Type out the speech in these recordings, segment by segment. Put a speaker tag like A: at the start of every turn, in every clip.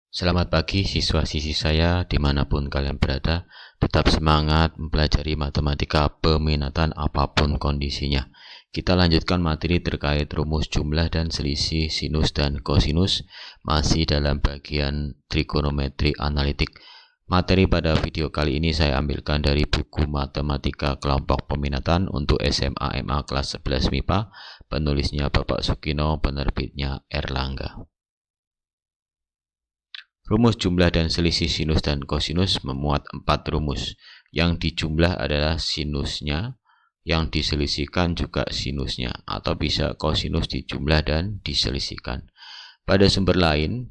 A: Selamat pagi siswa-siswi saya dimanapun kalian berada. Tetap semangat mempelajari matematika peminatan apapun kondisinya. Kita lanjutkan materi terkait rumus jumlah dan selisih sinus dan kosinus, masih dalam bagian trigonometri analitik. Materi pada video kali ini saya ambilkan dari buku matematika kelompok peminatan untuk SMA MA kelas 11 MIPA, penulisnya Bapak Sukino, penerbitnya Erlangga. Rumus jumlah dan selisih sinus dan kosinus memuat 4 rumus. Yang dijumlah adalah sinusnya, yang diselisihkan juga sinusnya, atau bisa kosinus dijumlah dan diselisihkan. Pada sumber lain,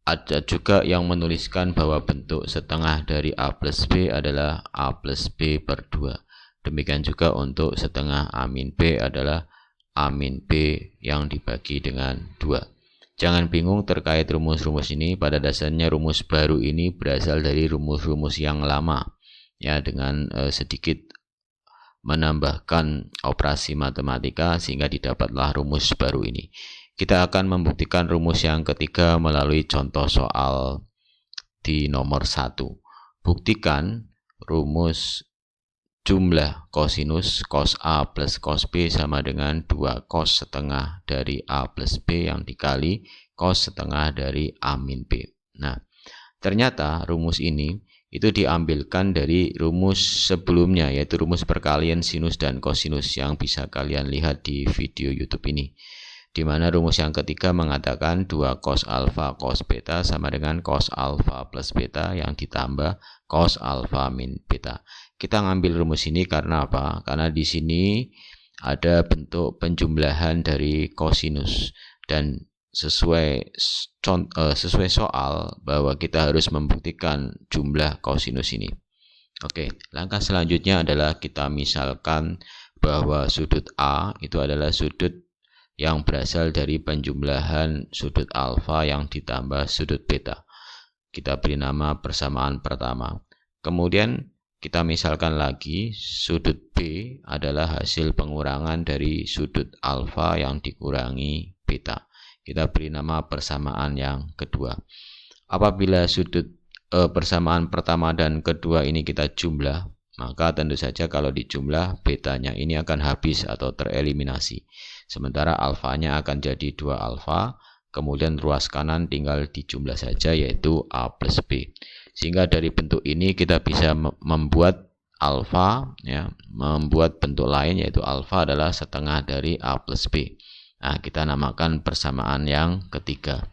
A: ada juga yang menuliskan bahwa bentuk setengah dari A plus B adalah A plus B per 2. Demikian juga untuk setengah A min B adalah A min B yang dibagi dengan 2. Jangan bingung terkait rumus-rumus ini. Pada dasarnya rumus baru ini berasal dari rumus-rumus yang lama, ya, dengan sedikit menambahkan operasi matematika sehingga didapatlah rumus baru ini. Kita akan membuktikan rumus yang ketiga melalui contoh soal di nomor 1. Buktikan rumus jumlah kosinus cos A plus cos B sama dengan 2 cos setengah dari A plus B yang dikali cos setengah dari A min B. Nah, ternyata rumus ini itu diambilkan dari rumus sebelumnya, yaitu rumus perkalian sinus dan kosinus yang bisa kalian lihat di video YouTube ini. Di mana rumus yang ketiga mengatakan 2 cos alfa cos beta sama dengan cos alfa plus beta yang ditambah cos alfa min beta. Kita ngambil rumus ini karena apa? Karena di sini ada bentuk penjumlahan dari kosinus dan sesuai soal bahwa kita harus membuktikan jumlah kosinus ini. Oke, langkah selanjutnya adalah kita misalkan bahwa sudut A itu adalah sudut yang berasal dari penjumlahan sudut alfa yang ditambah sudut beta. Kita beri nama persamaan pertama. Kemudian kita misalkan lagi sudut B adalah hasil pengurangan dari sudut alfa yang dikurangi beta. Kita beri nama persamaan yang kedua. Apabila sudut persamaan pertama dan kedua ini kita jumlah, maka tentu saja kalau dijumlah betanya ini akan habis atau tereliminasi. Sementara alfanya akan jadi 2 alfa, kemudian ruas kanan tinggal dijumlah saja yaitu A plus B. Sehingga dari bentuk ini kita bisa membuat alfa, ya, membuat bentuk lain yaitu alfa adalah setengah dari A plus B. Nah, kita namakan persamaan yang ketiga.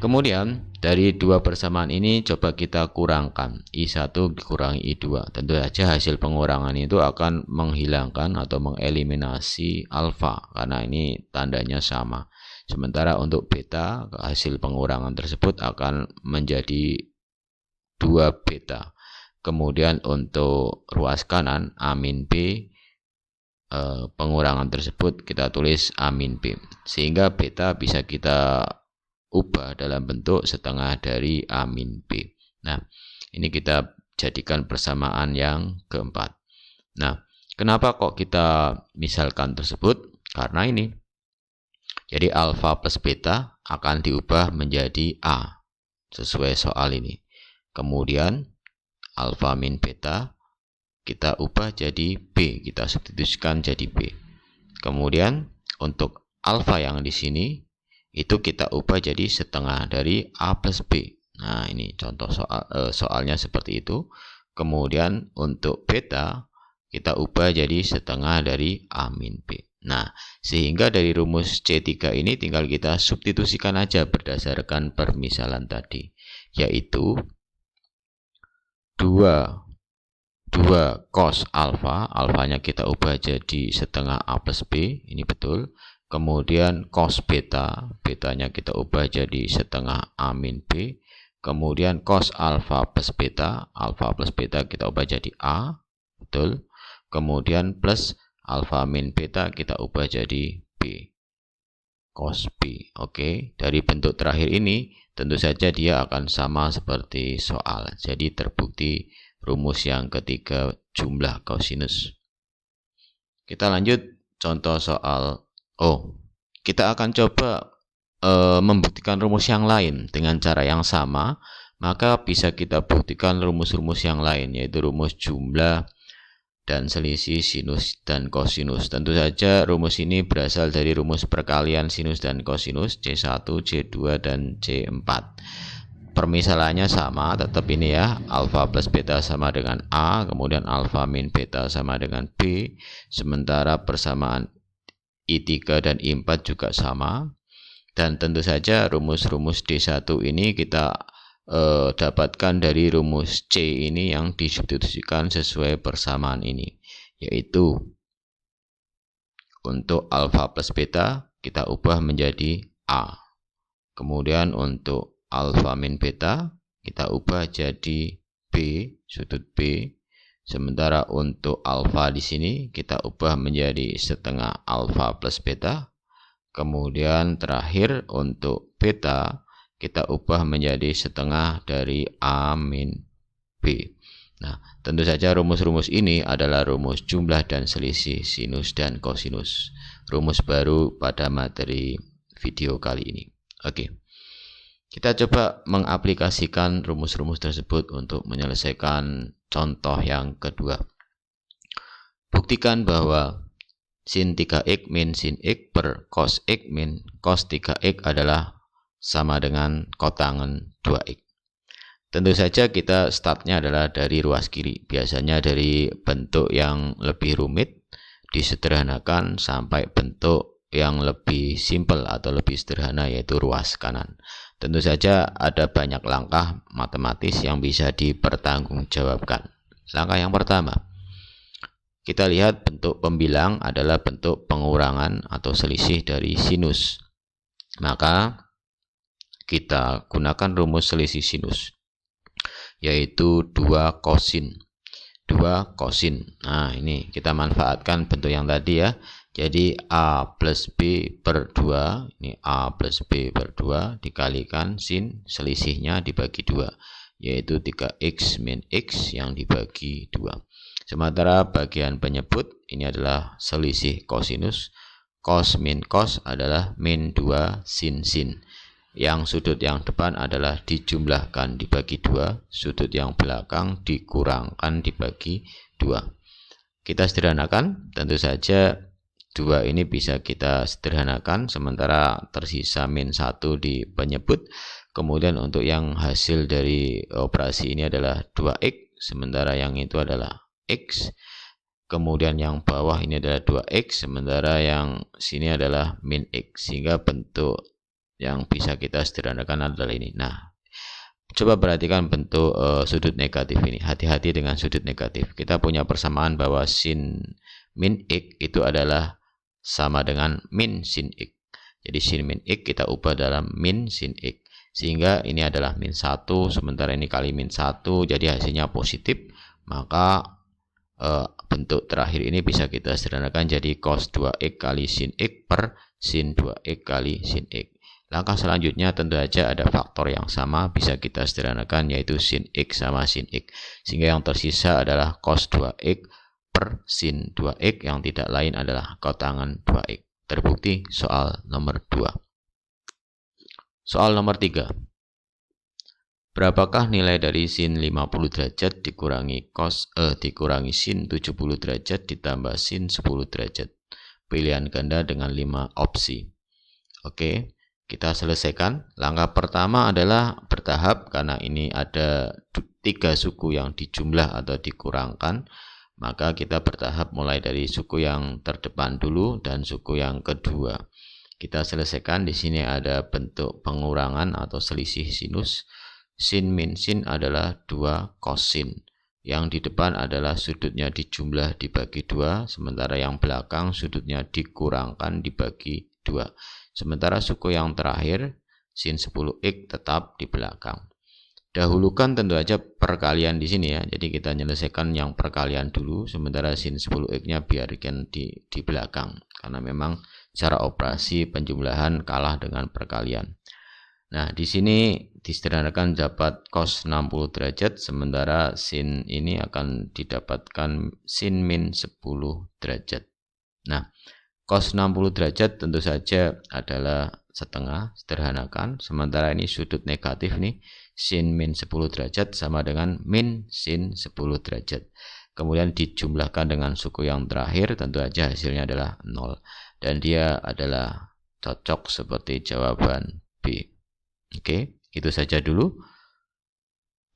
A: Kemudian dari dua persamaan ini coba kita kurangkan I1 dikurangi I2. Tentu saja hasil pengurangan itu akan menghilangkan atau mengeliminasi alfa karena ini tandanya sama. Sementara untuk beta hasil pengurangan tersebut akan menjadi 2 beta. Kemudian untuk ruas kanan A min B, pengurangan tersebut kita tulis A min B, sehingga beta bisa kita ubah dalam bentuk setengah dari A min B. Nah, ini kita jadikan persamaan yang keempat. Nah, kenapa kok kita misalkan tersebut? Karena ini. Jadi alfa plus beta akan diubah menjadi A sesuai soal ini. Kemudian alfa min beta kita ubah jadi B, kita substitusikan jadi B. Kemudian untuk alfa yang di sini itu kita ubah jadi setengah dari A plus B. Nah, ini contoh soalnya seperti itu. Kemudian untuk beta kita ubah jadi setengah dari A min B. Nah, sehingga dari rumus C3 ini tinggal kita substitusikan aja berdasarkan permisalan tadi, yaitu 2 cos alfa, alfanya kita ubah jadi setengah A plus B, ini betul. Kemudian cos beta, betanya kita ubah jadi setengah A min B. Kemudian cos alfa plus beta, alfa plus beta kita ubah jadi A, betul. Kemudian plus alfa min beta kita ubah jadi B, cos B. Oke, dari bentuk terakhir ini tentu saja dia akan sama seperti soal. Jadi terbukti rumus yang ketiga jumlah kosinus. Kita lanjut contoh soal kita akan coba membuktikan rumus yang lain dengan cara yang sama, maka bisa kita buktikan rumus-rumus yang lain, yaitu rumus jumlah dan selisih sinus dan kosinus. Tentu saja rumus ini berasal dari rumus perkalian sinus dan kosinus C1, C2, dan C4. Permisalannya sama, tetap ini ya, alfa plus beta sama dengan A, kemudian alfa min beta sama dengan B, sementara persamaan I3 dan I4 juga sama. Dan tentu saja rumus-rumus D1 ini kita dapatkan dari rumus C ini yang disubstitusikan sesuai persamaan ini, yaitu untuk alfa plus beta kita ubah menjadi A, kemudian untuk alfa min beta kita ubah jadi B, sudut B, sementara untuk alfa di sini kita ubah menjadi setengah alfa plus beta, kemudian terakhir untuk beta kita ubah menjadi setengah dari A min B. Nah, tentu saja rumus-rumus ini adalah rumus jumlah dan selisih sinus dan kosinus, rumus baru pada materi video kali ini. Oke. Kita coba mengaplikasikan rumus-rumus tersebut untuk menyelesaikan contoh yang kedua. Buktikan bahwa sin 3x min sin x per cos x min cos 3x adalah sama dengan kotangen 2x. Tentu saja kita startnya adalah dari ruas kiri. Biasanya dari bentuk yang lebih rumit disederhanakan sampai bentuk yang lebih simpel atau lebih sederhana, yaitu ruas kanan. Tentu saja ada banyak langkah matematis yang bisa dipertanggungjawabkan. Langkah yang pertama, kita lihat bentuk pembilang adalah bentuk pengurangan atau selisih dari sinus. Maka kita gunakan rumus selisih sinus, yaitu 2 kosin. 2 kosin. Nah, ini kita manfaatkan bentuk yang tadi ya. Jadi A plus B per 2, ini A plus B per 2 dikalikan sin selisihnya dibagi 2, yaitu 3x min x yang dibagi 2. Sementara bagian penyebut ini adalah selisih kosinus, cos min cos adalah min 2 sin sin. Yang sudut yang depan adalah dijumlahkan dibagi 2, sudut yang belakang dikurangkan dibagi 2. Kita sederhanakan, tentu saja 2 ini bisa kita sederhanakan, sementara tersisa min 1 di penyebut. Kemudian untuk yang hasil dari operasi ini adalah 2x, sementara yang itu adalah x. Kemudian yang bawah ini adalah 2x, sementara yang sini adalah min x. Sehingga bentuk yang bisa kita sederhanakan adalah ini. Nah, coba perhatikan bentuk sudut negatif ini. Hati-hati dengan sudut negatif. Kita punya persamaan bahwa sin min x itu adalah sama dengan min sin x. Jadi sin min x kita ubah dalam min sin x. Sehingga ini adalah min 1, sementara ini kali min 1, jadi hasilnya positif. Maka bentuk terakhir ini bisa kita sederhanakan jadi cos 2x kali sin x per sin 2x kali sin x. Langkah selanjutnya tentu saja ada faktor yang sama bisa kita sederhanakan, yaitu sin x sama sin x. Sehingga yang tersisa adalah cos 2x per sin 2x yang tidak lain adalah kotangen 2x. Terbukti soal nomor 2. Soal nomor 3. Berapakah nilai dari sin 50 derajat dikurangi dikurangi sin 70 derajat ditambah sin 10 derajat? Pilihan ganda dengan 5 opsi. Oke, kita selesaikan. Langkah pertama adalah bertahap karena ini ada 3 suku yang dijumlah atau dikurangkan. Maka kita bertahap mulai dari suku yang terdepan dulu dan suku yang kedua. Kita selesaikan. Di sini ada bentuk pengurangan atau selisih sinus. Sin min sin adalah 2 kosin. Yang di depan adalah sudutnya dijumlah dibagi 2, sementara yang belakang sudutnya dikurangkan dibagi 2. Sementara suku yang terakhir sin 10x tetap di belakang. Dahulukan tentu aja perkalian di sini ya. Jadi kita menyelesaikan yang perkalian dulu, sementara sin 10x-nya biarkan di belakang karena memang secara operasi penjumlahan kalah dengan perkalian. Nah, di sini disederhanakan dapat cos 60 derajat, sementara sin ini akan didapatkan sin min 10 derajat. Nah, Cos 60 derajat tentu saja adalah setengah, sederhanakan. Sementara ini sudut negatif nih, sin min 10 derajat sama dengan min sin 10 derajat. Kemudian dijumlahkan dengan suku yang terakhir, tentu saja hasilnya adalah 0. Dan dia adalah cocok seperti jawaban B. Oke, itu saja dulu.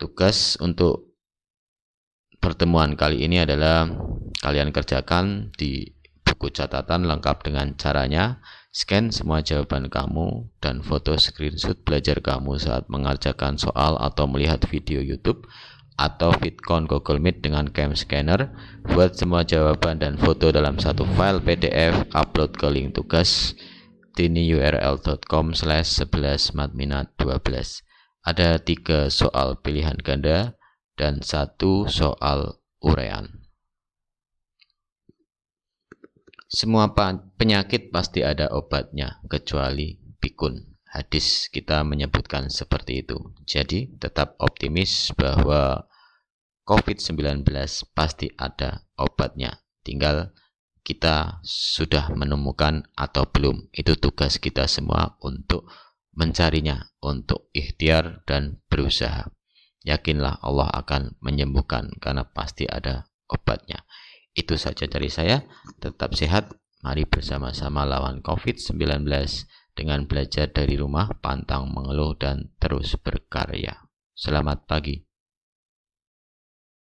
A: Tugas untuk pertemuan kali ini adalah kalian kerjakan di buku catatan lengkap dengan caranya, scan semua jawaban kamu dan foto screenshot belajar kamu saat mengerjakan soal atau melihat video YouTube atau vidcon Google Meet dengan cam scanner. Buat semua jawaban dan foto dalam satu file PDF, upload ke link tugas tinyurl.com/11matminat12. Ada 3 soal pilihan ganda dan 1 soal uraian. Semua penyakit pasti ada obatnya, kecuali pikun. Hadis kita menyebutkan seperti itu. Jadi tetap optimis bahwa COVID-19 pasti ada obatnya. Tinggal kita sudah menemukan atau belum. Itu tugas kita semua untuk mencarinya, untuk ikhtiar dan berusaha. Yakinlah Allah akan menyembuhkan karena pasti ada obatnya. Itu saja dari saya. Tetap sehat. Mari bersama-sama lawan COVID-19 dengan belajar dari rumah, pantang mengeluh dan terus berkarya. Selamat pagi.